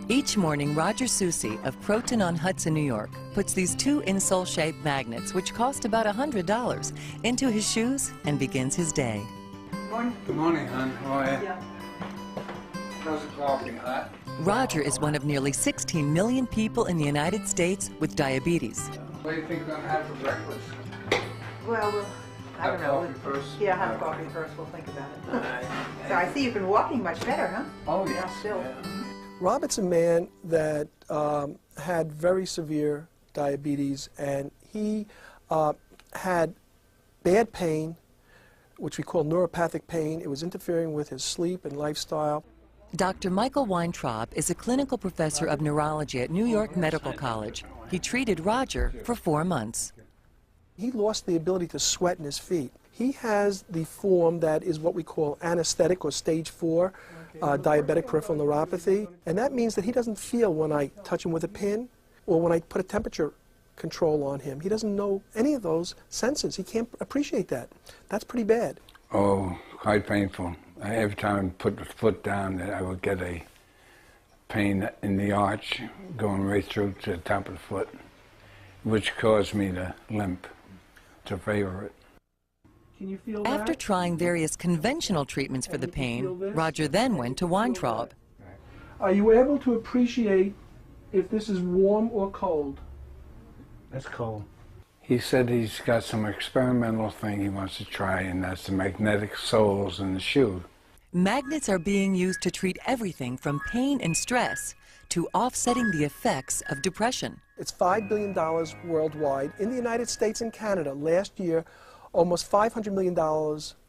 Each morning, Roger Soucy of Croton on Hudson, New York, puts these two insole-shaped magnets, which cost about $100, into his shoes and begins his day. Good morning, hon. How are you? How's the coffee, hot? Roger is one of nearly 16 million people in the United States with diabetes. What do you think we're going to have for breakfast? Well, I don't know. Have coffee first? Yeah, have coffee first. We'll think about it. So I see you've been walking much better, huh? Oh, yes. Still. Yeah. Robert's a man that had very severe diabetes, and he had bad pain, which we call neuropathic pain. It was interfering with his sleep and lifestyle. Dr. Michael Weintraub is a clinical professor of neurology at New York Medical College. He treated Roger for 4 months. He lost the ability to sweat in his feet. He has the form that is what we call anesthetic or stage 4 diabetic peripheral neuropathy, and that means that he doesn't feel when I touch him with a pin or when I put a temperature control on him. He doesn't know any of those senses. He can't appreciate that. That's pretty bad. Oh, quite painful. Every time I put the foot down, I would get a pain in the arch going right through to the top of the foot, which caused me to limp, to favor it. Can you feel After that? trying various conventional treatments for the pain, Roger then went to Weintraub. Are you able to appreciate if this is warm or cold? That's cold. He said he's got some experimental thing he wants to try, and that's the magnetic soles in the shoe. Magnets are being used to treat everything from pain and stress to offsetting the effects of depression. It's $5 billion worldwide. In the United States and Canada, last year, almost $500 million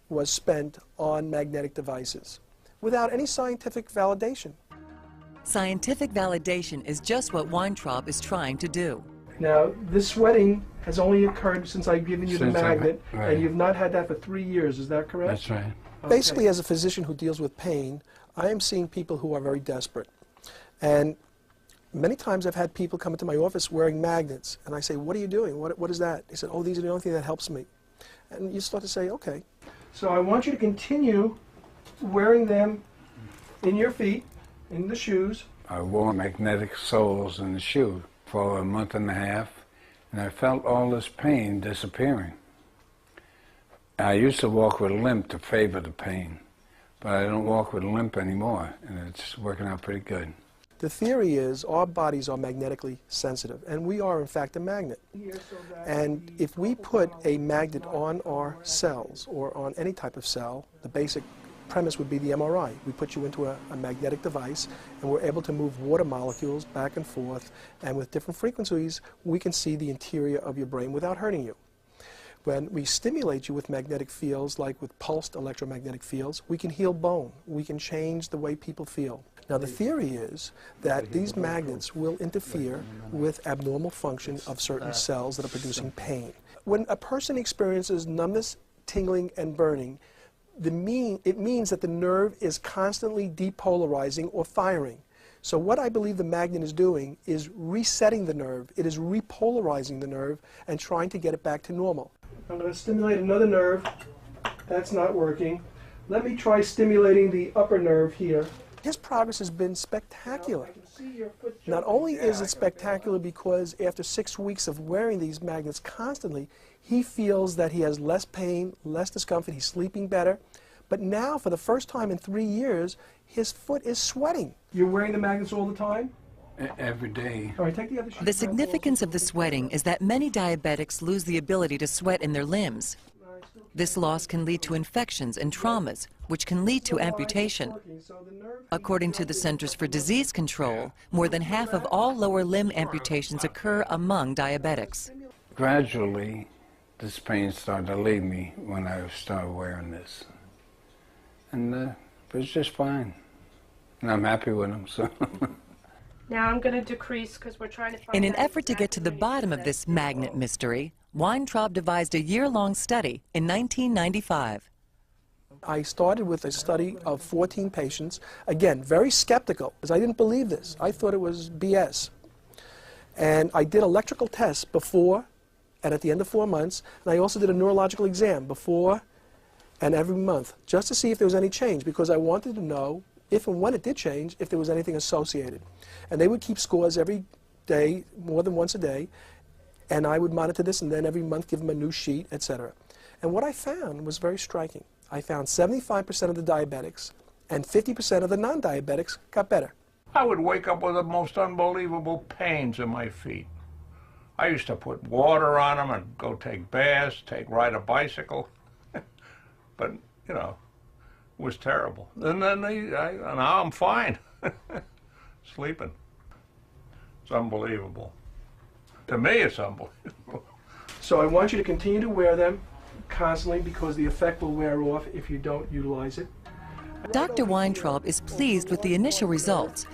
was spent on magnetic devices without any scientific validation. Scientific validation is just what Weintraub is trying to do. Now, this sweating has only occurred since I've given you the magnet, right. and you've not had that for 3 years, is that correct? That's right. Okay. Basically, as a physician who deals with pain, I am seeing people who are very desperate. And many times I've had people come into my office wearing magnets, and I say, what are you doing? What is that? They said, oh, these are the only thing that helps me. And you start to say, okay. So I want you to continue wearing them in your feet, in the shoes. I wore magnetic soles in the shoe for a month and a half, and I felt all this pain disappearing. I used to walk with a limp to favor the pain, but I don't walk with a limp anymore, and it's working out pretty good. The theory is our bodies are magnetically sensitive, and we are in fact a magnet. And if we put a magnet on our cells or on any type of cell, the basic premise would be the MRI. We put you into a magnetic device, and we're able to move water molecules back and forth, and with different frequencies we can see the interior of your brain without hurting you. When we stimulate you with magnetic fields, like with pulsed electromagnetic fields, we can heal bone. We can change the way people feel. Now, the theory is that these magnets will interfere with abnormal function of certain cells that are producing pain. When a person experiences numbness, tingling, and burning, it means that the nerve is constantly depolarizing or firing. So what I believe the magnet is doing is resetting the nerve. It is repolarizing the nerve and trying to get it back to normal. I'm going to stimulate another nerve. That's not working. Let me try stimulating the upper nerve here. His progress has been spectacular. Not only is it spectacular because after 6 weeks of wearing these magnets constantly, he feels that he has less pain, less discomfort, he's sleeping better. But now, for the first time in 3 years, his foot is sweating. You're wearing the magnets all the time? Every day. All right, take the other shoe. The significance of the sweating is that many diabetics lose the ability to sweat in their limbs. This loss can lead to infections and traumas, which can lead to amputation. According to the Centers for Disease Control, more than half of all lower limb amputations occur among diabetics. Gradually, this pain started to leave me when I started wearing this. And it's just fine. And I'm happy with them, so. Now I'm going to decrease because we're trying to find In an out effort to get to the exactly bottom what of he this says. magnet mystery, Weintraub devised a year-long study in 1995. I started with a study of 14 patients, again, very skeptical, because I didn't believe this. I thought it was BS. And I did electrical tests before and at the end of 4 months, and I also did a neurological exam before and every month, just to see if there was any change, because I wanted to know if and when it did change, if there was anything associated. And they would keep scores every day, more than once a day, and I would monitor this and then every month give them a new sheet, etc. And what I found was very striking. I found 75% of the diabetics and 50% of the non-diabetics got better. I would wake up with the most unbelievable pains in my feet. I used to put water on them and go take baths, ride a bicycle, but, you know, it was terrible. And then now I'm fine, sleeping. It's unbelievable. To me, it's unbelievable. So I want you to continue to wear them constantly because the effect will wear off if you don't utilize it. Dr. Weintraub is pleased with the initial results,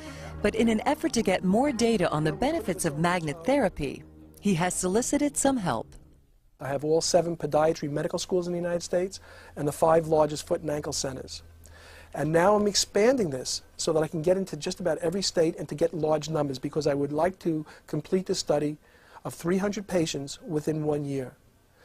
but in an effort to get more data on the benefits of magnet therapy, he has solicited some help. I have all 7 podiatry medical schools in the United States and the 5 largest foot and ankle centers. And now I'm expanding this so that I can get into just about every state and to get large numbers because I would like to complete the study of 300 patients within 1 year.